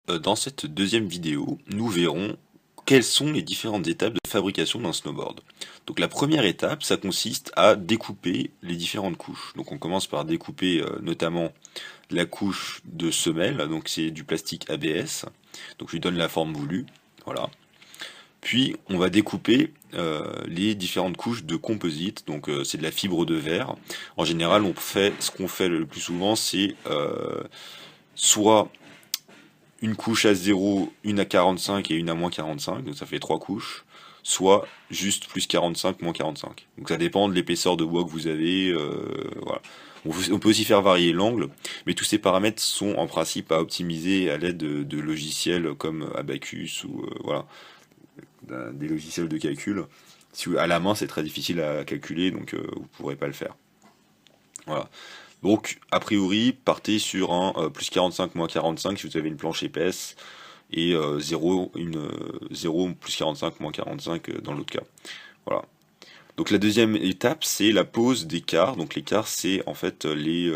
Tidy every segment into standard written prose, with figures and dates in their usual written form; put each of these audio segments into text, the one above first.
Dans cette deuxième vidéo, nous verrons quelles sont les différentes étapes de fabrication d'un snowboard. Donc la première étape, ça consiste à découper les différentes couches. Donc on commence par découper notamment la couche de semelle, donc c'est du plastique ABS. Donc je lui donne la forme voulue, voilà. Puis on va découper les différentes couches de composite, donc c'est de la fibre de verre. En général, ce qu'on fait le plus souvent, c'est soit une couche à 0, une à 45 et une à moins 45, donc ça fait 3 couches, soit juste plus 45, moins 45. Donc ça dépend de l'épaisseur de bois que vous avez, voilà. On peut aussi faire varier l'angle, mais tous ces paramètres sont en principe à optimiser à l'aide de logiciels comme Abacus ou voilà, des logiciels de calcul. Si à la main c'est très difficile à calculer, donc vous ne pourrez pas le faire. Voilà. Donc, a priori, partez sur un plus 45, moins 45 si vous avez une planche épaisse, et 0 plus 45, moins 45 dans l'autre cas. Voilà. Donc la deuxième étape, c'est la pose d'écart. Donc l'écart, c'est en fait les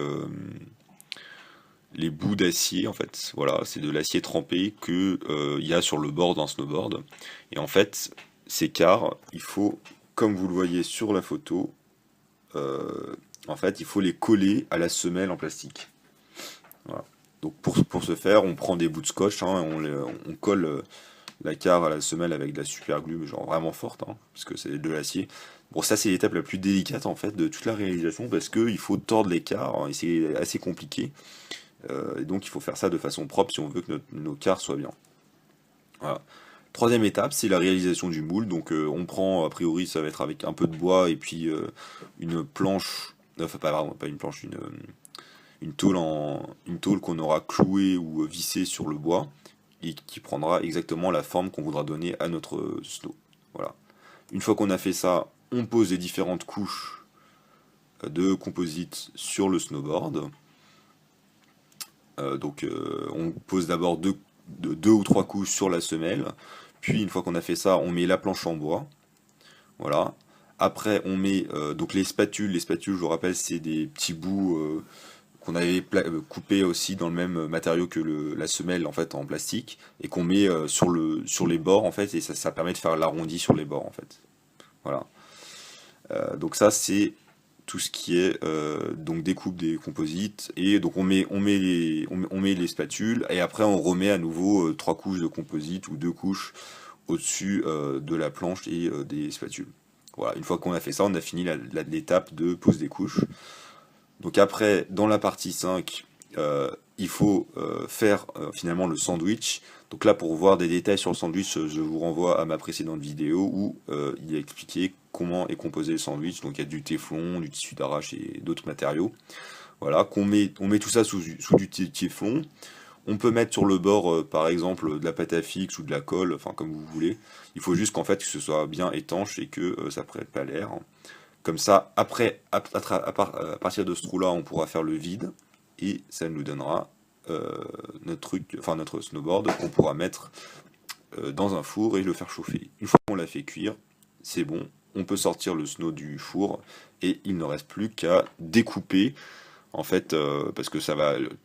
bouts d'acier, en fait. Voilà, c'est de l'acier trempé que il y a sur le bord d'un snowboard. Et en fait, ces quarts, il faut, comme vous le voyez sur la photo, en fait, il faut les coller à la semelle en plastique. Voilà. Donc pour ce faire, on prend des bouts de scotch, hein, on colle la carre à la semelle avec de la super glue, genre vraiment forte, hein, parce que c'est de l'acier. Bon, ça c'est l'étape la plus délicate en fait de toute la réalisation, parce qu'il faut tordre les carres, hein, et c'est assez compliqué. Et donc il faut faire ça de façon propre si on veut que nos carres soient bien. Voilà. Troisième étape, c'est la réalisation du moule. Donc on prend, a priori, ça va être avec un peu de bois et puis une planche, enfin pardon, pas une planche, une tôle qu'on aura clouée ou vissée sur le bois et qui prendra exactement la forme qu'on voudra donner à notre snow. Voilà. Une fois qu'on a fait ça, on pose les différentes couches de composite sur le snowboard. On pose d'abord deux ou trois couches sur la semelle. Puis une fois qu'on a fait ça, on met la planche en bois. Voilà. Après, on met donc les spatules. Les spatules, je vous rappelle, c'est des petits bouts qu'on avait coupés aussi dans le même matériau que la semelle en fait en plastique et qu'on met sur les bords en fait et ça permet de faire l'arrondi sur les bords en fait. Voilà. Donc ça c'est tout ce qui est donc découpe des composites et donc on met les spatules et après on remet à nouveau trois couches de composite ou deux couches au-dessus de la planche et des spatules. Voilà, une fois qu'on a fait ça, on a fini l'étape de pose des couches. Donc après, dans la partie 5, il faut faire finalement le sandwich. Donc là, pour voir des détails sur le sandwich, je vous renvoie à ma précédente vidéo où il a expliqué comment est composé le sandwich. Donc il y a du téflon, du tissu d'arrache et d'autres matériaux. Voilà, on met tout ça sous du téflon. On peut mettre sur le bord, par exemple, de la pâte à fixe ou de la colle, enfin comme vous voulez. Il faut juste qu'en fait que ce soit bien étanche et que ça prenne pas l'air. Comme ça, après, à partir de ce trou-là, on pourra faire le vide et ça nous donnera notre snowboard qu'on pourra mettre dans un four et le faire chauffer. Une fois qu'on l'a fait cuire, c'est bon, on peut sortir le snow du four et il ne reste plus qu'à découper. En fait, parce que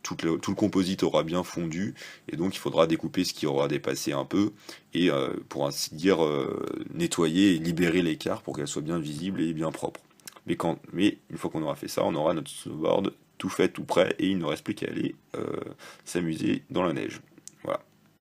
tout le composite aura bien fondu, et donc il faudra découper ce qui aura dépassé un peu, et pour ainsi dire, nettoyer et libérer l'écart pour qu'elle soit bien visible et bien propre. Mais une fois qu'on aura fait ça, on aura notre snowboard tout fait, tout prêt, et il ne reste plus qu'à aller s'amuser dans la neige.